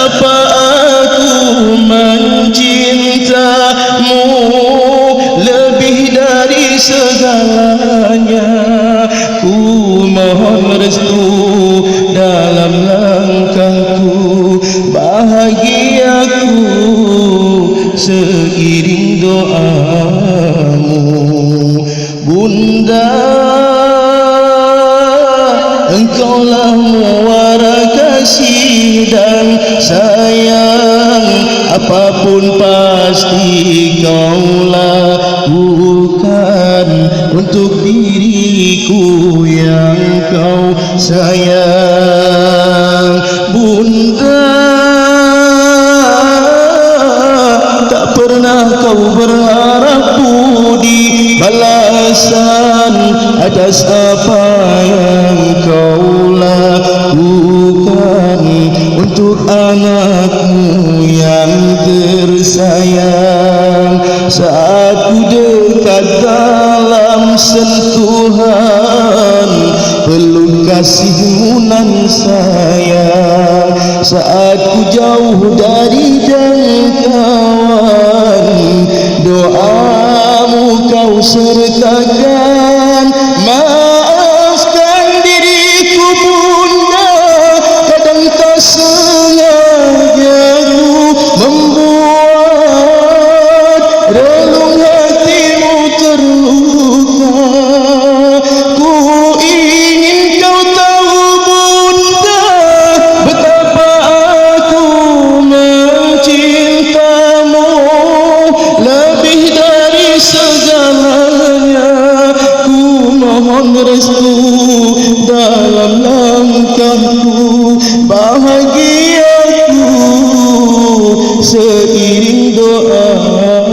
betapa aku mencintamu lebih dari segalanya. Ku mohon restu dalam langkahku, bahagiaku seiring doamu. Bunda, engkaulah muara kasih dan sayang, apapun pasti kau lakukan untuk diriku yang kau sayang. Bunda, tak pernah kau berharap budi balasan atas apa yang kau lakukan untuk anakmu yang tersayang. Saat ku dekat dalam sentuhan peluk kasihmu nan sayang, saat ku jauh dari jangkauan doamu kau sertakan. Maafkan diriku Bunda, kadang tak sengaja ku membuat relung hatimu terluka. Ku ingin kau tahu Bunda, betapa aku mencintamu lebih dari segalanya. Ku mohon restu dalam langkahku, bahagiaku seiring doa.